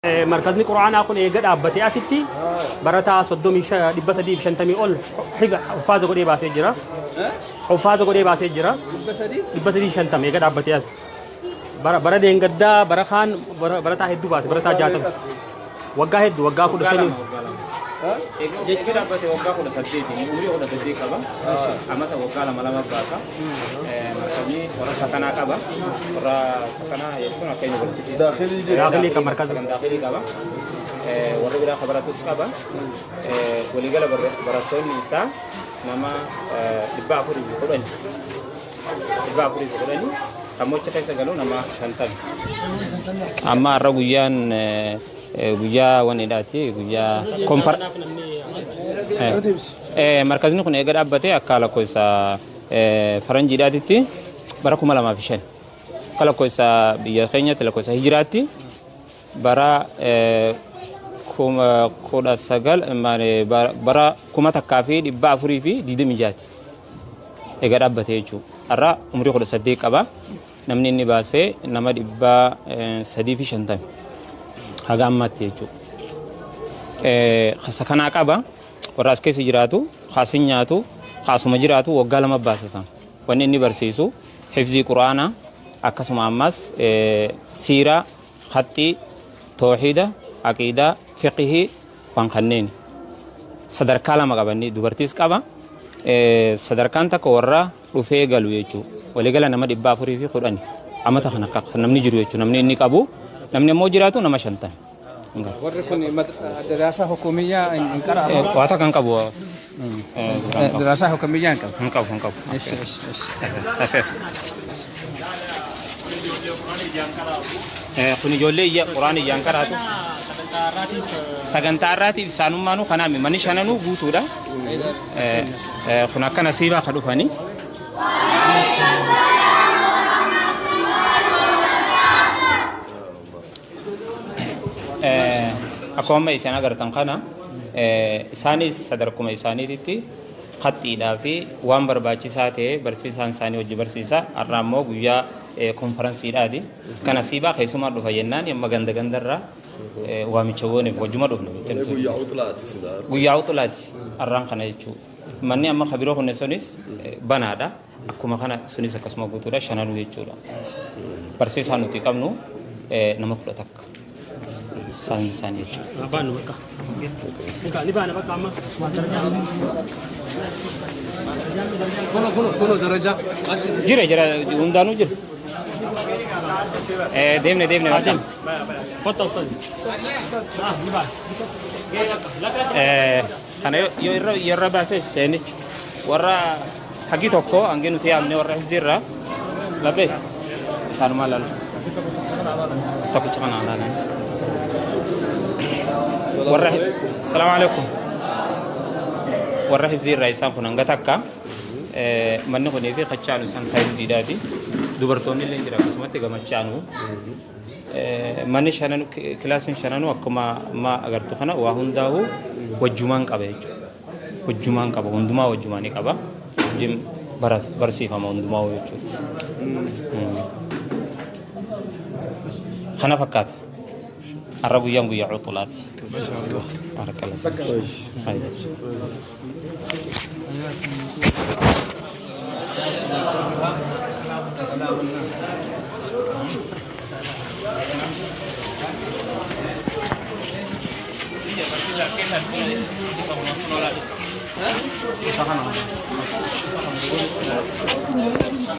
مركزني قرآن أكون إيجاد أبتي أسيتي برتا صدومي دبّس دي بشنتمي أول حفاظ قولي باسجرا حفاظ قولي باسجرا دبّس دي شنتمي إيجاد أبتي أس برا دينجدا برا خان برتا هدو باس برتا جاتم وجاه هدو وجاه كل شيء إيجاد أبتي وجاه كل سديتي نقولي كل سديك كبا أما توقع لما لما باتا مركزني ورا سكنا كبا ورا سكنا يكون أكيد داخلي كمركز داخلي كبا warra biraa kabaratus qaba waligala barattoonni isaa nama 410 kammocha keessa galu nama 50 amma har'a guyyaan guyyaa waniidhaati guyyaa markazni kun eega dhaabbatee akka lakkoofsa faranjiidhaatitti bara 2005 akka lakkoofsa biyya keenyatti lakkoofsa hijiraatti bara koda sagal mane bara kuma takkafi dibba afuri fi didi mijat ega dabbate jechu arra umri koda sadde qaba namni inni baase nama dibba sadi fi shantam haga ammatti jechu khasakana qaba warras keessa jiraatu khasinyaatu khasuma jiraatu wagga lama baasasan wanni inni barsiisu hifzi qur'aana akkasuma ammas siira khatti tawhida aqida fiqhi waan kanneen sadarkaa lama qabani dubartiis qaba sadarkaan takka warra dhufee galu jechuudha waligala nama 410 amata kana akka namni jiru jechuudha namni inni qabu namni immoo jiraatu nama 50 warri kun darasa hukumiyyaa in qaraa waata kan qabu darasa hukumiyyaa kan qabu kun ijoollee iyya quraana iyyaan qaraatu sagantaa irraatiif isaanummaanu kanaami manni shananuu guutuudha kun akka nasiibaa ka dhufani akkuma isaan agartan kana isaanis sadarkuma isaaniititti khattiidhaa fi waan barbaachisaa ta'e barsiisaan isaanii hojii barsiisaa har'a immoo guyyaa konferansiidhaati kana siibaa keessumaa dhufa jennaan yamma gandarraa waamicha gooneef wajjuma dhufne guyyaa uxulaati har'aan kana jechuudha manni amma kabiroo kunne sunis banaadha akkuma kana sunis akkasuma guutuudha shananuu jechuudha barsiisaan nuti qabnu nama 10 takka isaanii jechuudha baanu bakka ni baana bakka amma kuno daraja jira hundaanuu jira deemne madam foto kana yerra baase seeni warra hagi tokko ange nuti yaamne warra hizirra labbe isaanuma lalu tokkicha kana alaana warra assalamu alaikum warra hizirra isaan kun hanga takka manni kun fi qachaanu isaan hizidati dubartoonni illee jira akkasumatti gamachaanu manni shananu kilaasin shananu akkuma ma agartu kana waa hundaahu wajjumaan qaba jechuudha wajjumaan qaba hundumaa wajjumaanii qaba jim barsiifama hundumaa jechuudha kana fakkaata har'a guyyaan guyyaa uxulaati